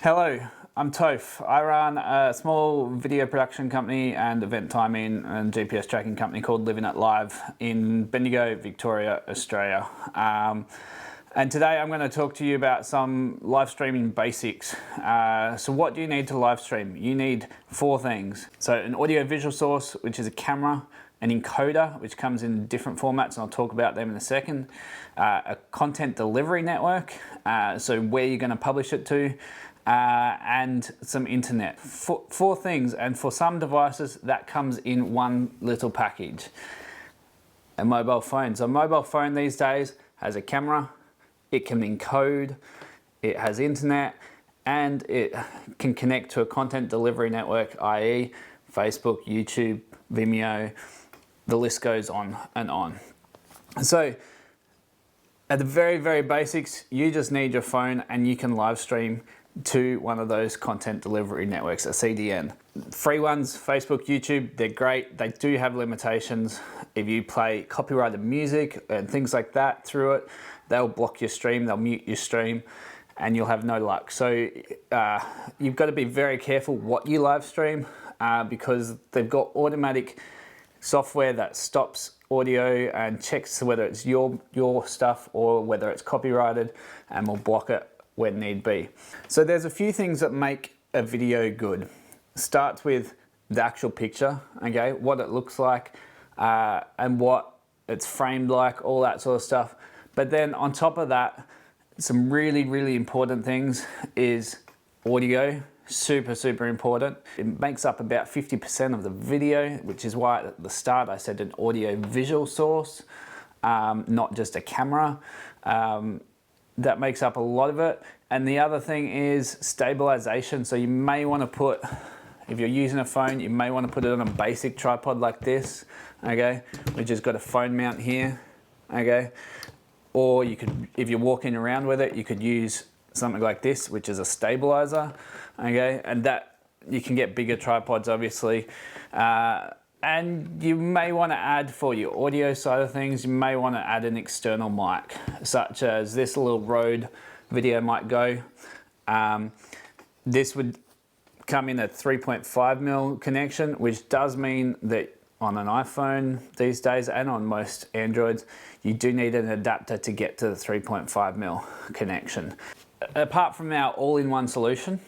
Hello, I'm Toph. I run a small video production company and event timing and GPS tracking company called Living It Live in Bendigo, Victoria, Australia. And today I'm going to talk to you about some live streaming basics. So what do you need to live stream? You need four things. So an audio visual source, which is a camera, an encoder, which comes in different formats, and I'll talk about them in a second. A content delivery network, so where you're going to publish it to, and some internet. Four things, and for some devices that comes in one little package. A mobile phone. So a mobile phone these days has a camera, it can encode, it has internet, and it can connect to a content delivery network, i.e. Facebook, YouTube, Vimeo, the list goes on and on. So at the very, very basics, you just need your phone and you can live stream to one of those content delivery networks, a CDN. Free ones, Facebook, YouTube, they're great. They do have limitations. If you play copyrighted music and things like that through it, they'll block your stream, they'll mute your stream, and you'll have no luck. So you've got to be very careful what you live stream because they've got automatic software that stops audio and checks whether it's your stuff or whether it's copyrighted, and will block it when need be. So there's a few things that make a video good. Starts with the actual picture, okay, what it looks like and what it's framed like, all that sort of stuff. But then on top of that, some really, really important things is audio. Super important. It makes up about 50% of the video, which is why at the start I said an audio visual source, not just a camera. That makes up a lot of it. And the other thing is stabilization. So you may want to put, if you're using a phone, you may want to put it on a basic tripod like this, okay, which has got a phone mount here, okay. Or you could, if you're walking around with it, you could use something like this, which is a stabilizer, okay, and that you can get bigger tripods, obviously. And you may want to add, for your audio side of things, you may want to add an external mic, such as this little Rode video mic go. This would come in a 3.5mm connection, which does mean that on an iPhone these days and on most Androids, you do need an adapter to get to the 3.5mm connection. Apart from our all-in-one solution,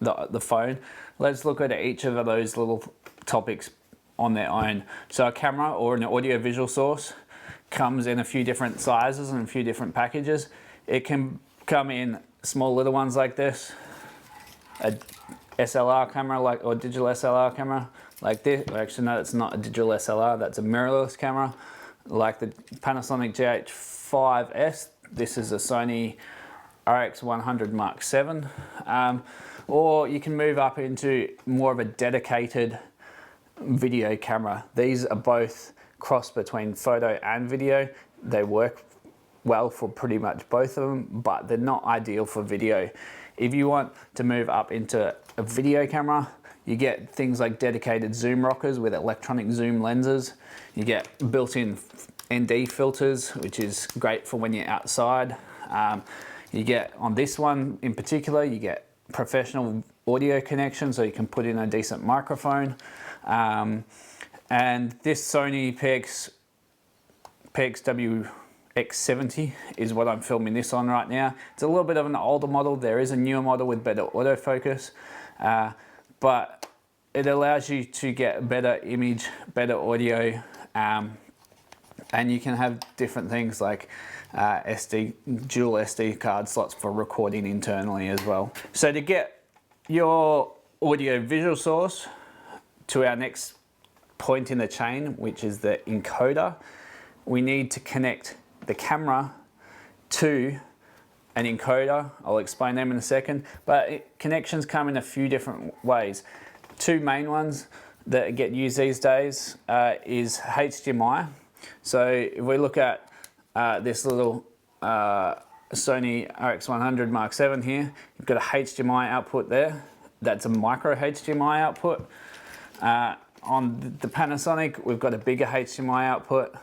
the phone, let's look at each of those little topics on their own. So a camera or an audio visual source comes in a few different sizes and a few different packages. It can come in small little ones like this, a SLR camera or digital SLR camera like this. Actually no, it's not a digital SLR, that's a mirrorless camera like the Panasonic GH5S. This is a Sony RX100 Mark VII. Or you can move up into more of a dedicated video camera. These are both cross between photo and video. They work well for pretty much both of them, but they're not ideal for video. If you want to move up into a video camera, you get things like dedicated zoom rockers with electronic zoom lenses. You get built-in ND filters, which is great for when you're outside. You get, on this one in particular, you get professional audio connection, so you can put in a decent microphone. And this Sony PXW X70 is what I'm filming this on right now. It's a little bit of an older model. There is a newer model with better autofocus, but it allows you to get better image, better audio, and you can have different things like dual SD card slots for recording internally as well. So to get your audio visual source to our next point in the chain, which is the encoder, we need to connect the camera to an encoder. I'll explain them in a second, but connections come in a few different ways. Two main ones that get used these days is HDMI. So if we look at this little Sony RX100 Mark VII here, you've got a HDMI output there. That's a micro HDMI output. On the Panasonic, we've got a bigger HDMI output.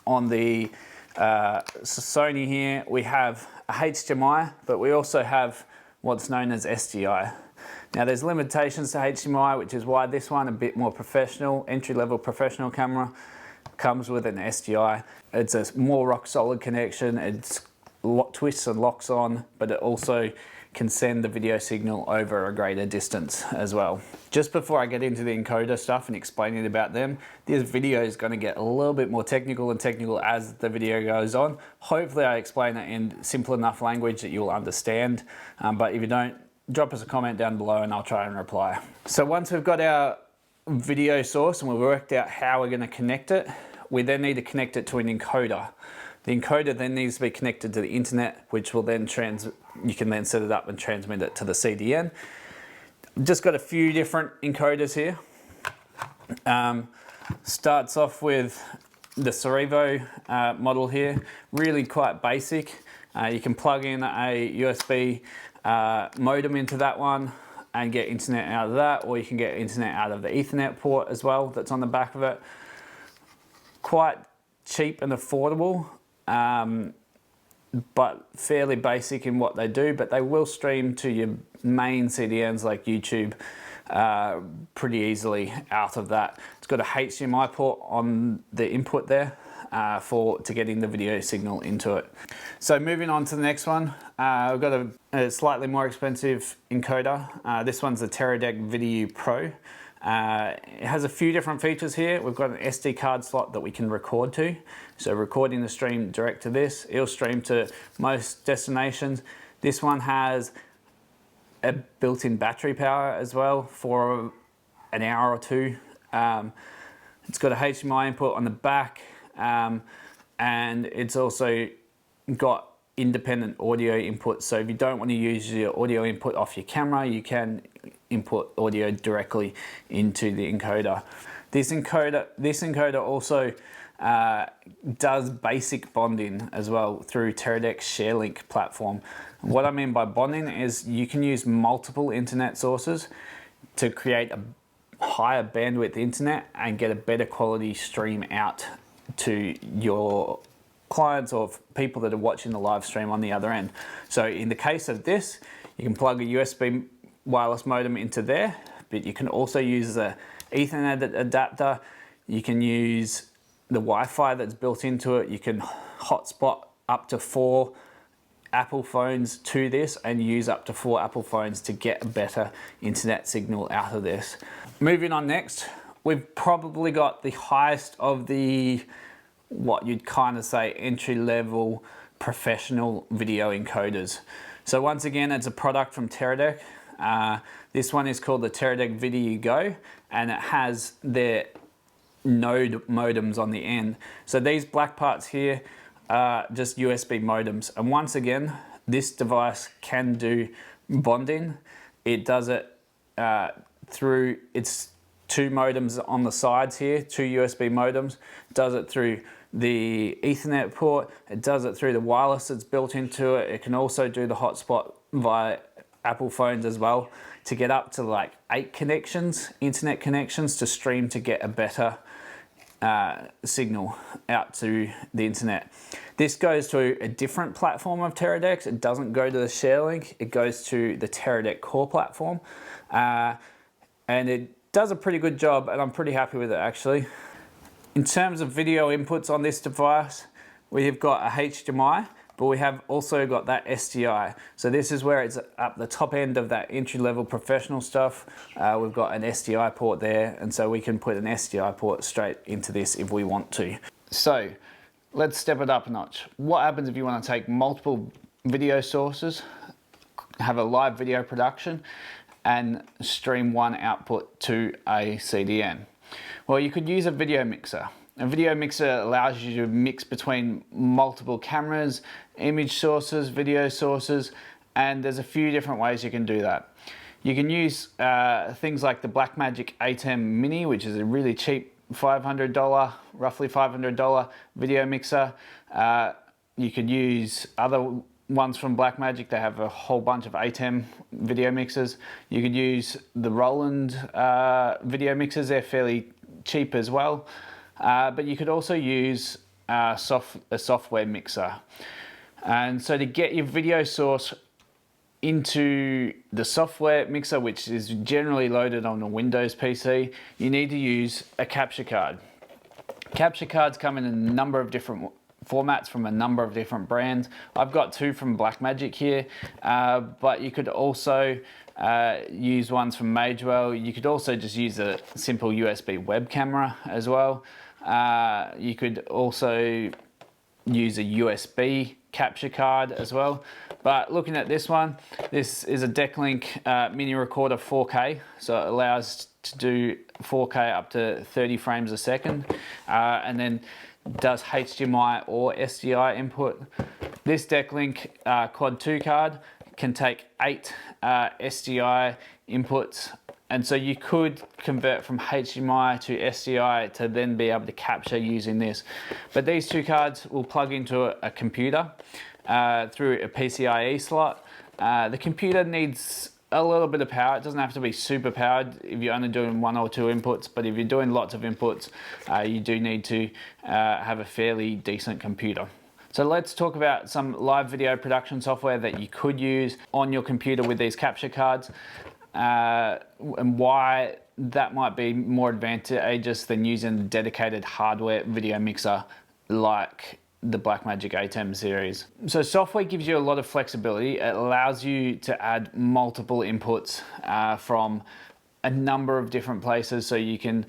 On the Sony here, we have a HDMI, but we also have what's known as SDI. Now there's limitations to HDMI, which is why this one, a bit more professional, entry-level professional camera, comes with an SDI. It's a more rock-solid connection. It's twists and locks on, but it also can send the video signal over a greater distance as well. Just before I get into the encoder stuff and explaining about them, this video is going to get a little bit more technical and technical as the video goes on. Hopefully I explain it in simple enough language that you'll understand, but if you don't, drop us a comment down below and I'll try and reply. So once we've got our video source and we've worked out how we're going to connect it, we then need to connect it to an encoder. The encoder then needs to be connected to the internet, which will then you can then set it up and transmit it to the CDN. Just got a few different encoders here. Starts off with the Cerevo model here, really quite basic. You can plug in a USB modem into that one and get internet out of that, or you can get internet out of the Ethernet port as well that's on the back of it. Quite cheap and affordable, but fairly basic in what they do, but they will stream to your main CDNs like YouTube pretty easily out of that. It's got a HDMI port on the input there to getting the video signal into it. So moving on to the next one, we've got a slightly more expensive encoder. This one's the Teradek VidIU Pro. It has a few different features here. We've got an SD card slot that we can record to. So recording the stream direct to this, it'll stream to most destinations. This one has a built-in battery power as well for an hour or two. It's got a HDMI input on the back, and it's also got independent audio input. So if you don't want to use your audio input off your camera, you can input audio directly into the encoder. This encoder also does basic bonding as well through Teradek's ShareLink platform. What I mean by bonding is you can use multiple internet sources to create a higher bandwidth internet and get a better quality stream out to your clients or people that are watching the live stream on the other end. So in the case of this, you can plug a USB wireless modem into there, but you can also use the Ethernet adapter. You can use the Wi-Fi that's built into it. You can hotspot up to 4 Apple phones to this and use up to 4 Apple phones to get a better internet signal out of this. Moving on next, we've probably got the highest of the, what you'd kind of say, entry-level professional video encoders. So once again, it's a product from Teradek. This one is called the Teradek VidIU Go, and it has their node modems on the end. So these black parts here are just USB modems. And once again, this device can do bonding. It does it through its 2 modems on the sides here, 2 USB modems. It does it through the Ethernet port. It does it through the wireless that's built into it. It can also do the hotspot via Apple phones as well to get up to like 8 connections, internet connections, to stream to get a better signal out to the internet. This goes to a different platform of Teradek's. It doesn't go to the ShareLink. It goes to the Teradek core platform, and it does a pretty good job, and I'm pretty happy with it actually. In terms of video inputs on this device, we have got a HDMI, but we have also got that SDI. So this is where it's up the top end of that entry-level professional stuff. We've got an SDI port there, and so we can put an SDI port straight into this if we want to. So let's step it up a notch. What happens if you want to take multiple video sources, have a live video production, and stream one output to a CDN? Well, you could use a video mixer. A video mixer allows you to mix between multiple cameras, image sources, video sources, and there's a few different ways you can do that. You can use things like the Blackmagic ATEM Mini, which is a really cheap $500, roughly $500 video mixer. You could use other ones from Blackmagic. They have a whole bunch of ATEM video mixers. You could use the Roland video mixers. They're fairly cheap as well. But you could also use a software mixer. And so to get your video source into the software mixer, which is generally loaded on a Windows PC, you need to use a capture card. Capture cards come in a number of different formats from a number of different brands. I've got two from Blackmagic here, but you could also use ones from Magewell. You could also just use a simple USB web camera as well. You could also use a USB capture card as well. But looking at this one, this is a Decklink mini recorder 4K, so it allows to do 4K up to 30 frames a second, and then does HDMI or SDI input. This Decklink Quad 2 card can take 8 SDI inputs, and so you could convert from HDMI to SDI to then be able to capture using this. But these two cards will plug into a computer through a PCIe slot. The computer needs a little bit of power. It doesn't have to be super powered if you're only doing 1 or 2 inputs, but if you're doing lots of inputs, you do need to have a fairly decent computer. So let's talk about some live video production software that you could use on your computer with these capture cards, and why that might be more advantageous than using a dedicated hardware video mixer like the Blackmagic ATEM series. So software gives you a lot of flexibility. It allows you to add multiple inputs from a number of different places. So you can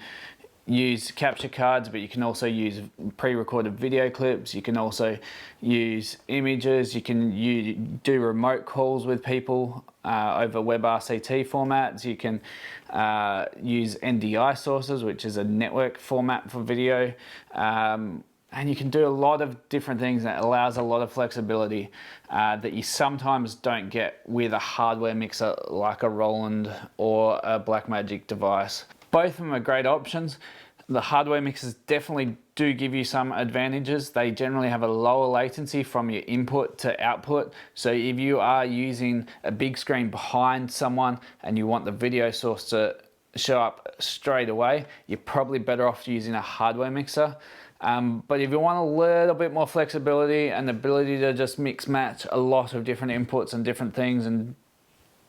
use capture cards, but you can also use pre-recorded video clips. You can also use images. You can do remote calls with people over WebRTC formats. You can use NDI sources, which is a network format for video. And you can do a lot of different things that allows a lot of flexibility that you sometimes don't get with a hardware mixer like a Roland or a Blackmagic device. Both of them are great options. The hardware mixers definitely do give you some advantages. They generally have a lower latency from your input to output. So if you are using a big screen behind someone and you want the video source to show up straight away, you're probably better off using a hardware mixer. But if you want a little bit more flexibility and the ability to just mix match a lot of different inputs and different things and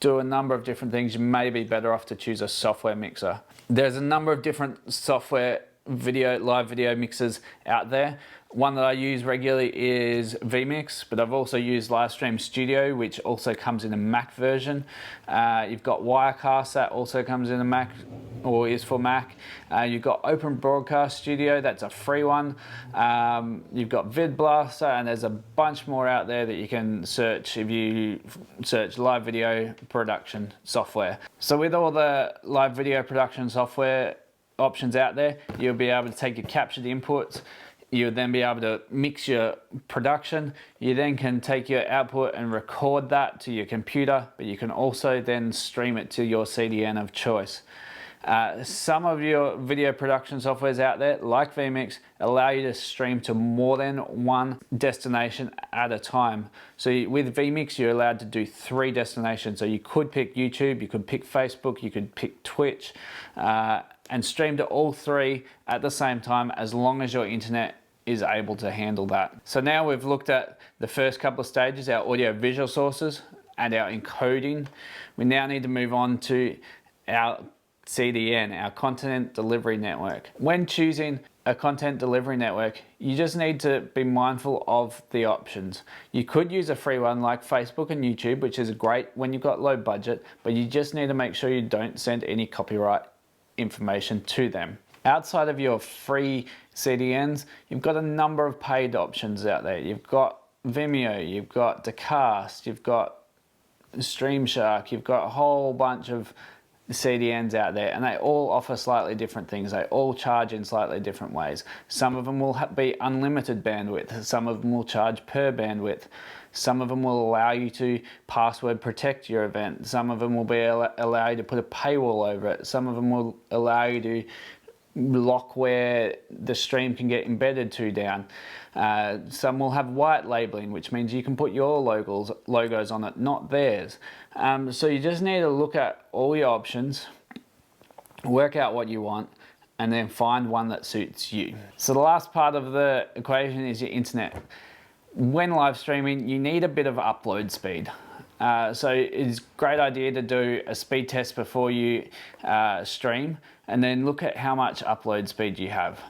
do a number of different things, you may be better off to choose a software mixer. There's a number of different software live video mixers out there. One that I use regularly is Vmix, but I've also used Livestream Studio, which also comes in a Mac version. You've got Wirecast, that also comes in a Mac, or is for Mac. You've got Open Broadcast Studio, that's a free one. You've got VidBlaster, and there's a bunch more out there that you can search if you search live video production software. So with all the live video production software options out there, you'll be able to take your captured inputs, you'll then be able to mix your production. You then can take your output and record that to your computer, but you can also then stream it to your CDN of choice. Some of your video production softwares out there, like Vmix, allow you to stream to more than one destination at a time. So with Vmix, you're allowed to do 3 destinations. So you could pick YouTube, you could pick Facebook, you could pick Twitch, and stream to all 3 at the same time, as long as your internet is able to handle that. So now we've looked at the first couple of stages, our audio visual sources and our encoding. We now need to move on to our CDN, our content delivery network. When choosing a content delivery network, you just need to be mindful of the options. You could use a free one like Facebook and YouTube, which is great when you've got low budget, but you just need to make sure you don't send any copyright information to them. Outside of your free CDNs, you've got a number of paid options out there. You've got Vimeo, you've got Dacast, you've got Streamshark, you've got a whole bunch of CDNs out there, and they all offer slightly different things. They all charge in slightly different ways. Some of them will be unlimited bandwidth, some of them will charge per bandwidth, some of them will allow you to password protect your event, some of them will allow you to put a paywall over it, some of them will allow you to lock where the stream can get embedded to down. Some will have white labeling, which means you can put your logos on it, not theirs. So you just need to look at all your options, work out what you want, and then find one that suits you. So the last part of the equation is your internet. When live streaming, you need a bit of upload speed. So it's a great idea to do a speed test before you stream, and then look at how much upload speed you have.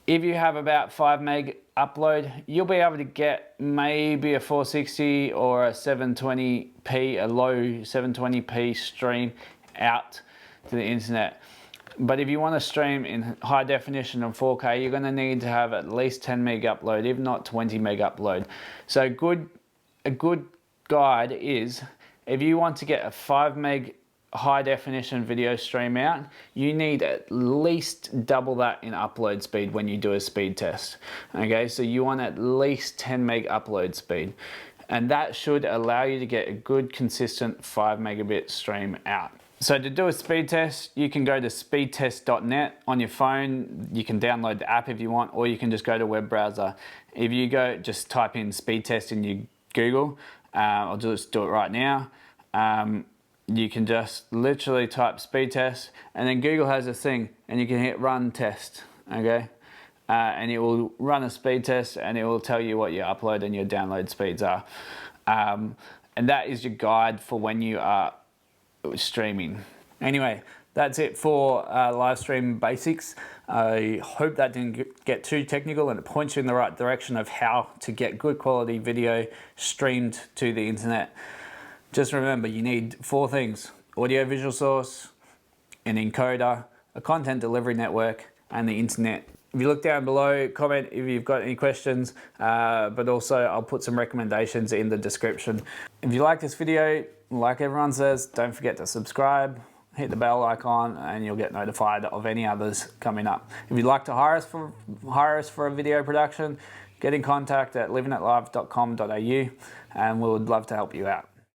If you have about 5 meg upload, you'll be able to get maybe a 460 or a 720p, a low 720p stream out to the internet. But if you want to stream in high definition and 4K, you're going to need to have at least 10 meg upload, if not 20 meg upload. So a good guide is, if you want to get a 5 meg high definition video stream out, you need at least double that in upload speed when you do a speed test. Okay, so you want at least 10 meg upload speed, and that should allow you to get a good consistent 5 megabit stream out. So to do a speed test, you can go to speedtest.net on your phone. You can download the app if you want, or you can just go to web browser. If you go, just type in speed test in your Google. I'll just do it right now. You can just literally type speed test, and then Google has a thing, and you can hit run test, okay? And it will run a speed test, and it will tell you what your upload and your download speeds are. And that is your guide for when you are streaming. Anyway, that's it for live stream basics. I hope that didn't get too technical, and it points you in the right direction of how to get good quality video streamed to the internet. Just remember, you need 4 things: audio visual source, an encoder, a content delivery network, and the internet. If you look down below, comment if you've got any questions, but also I'll put some recommendations in the description. If you like this video, like everyone says, don't forget to subscribe, hit the bell icon, and you'll get notified of any others coming up. If you'd like to hire us for a video production, get in contact at livingatlive.com.au, and we would love to help you out.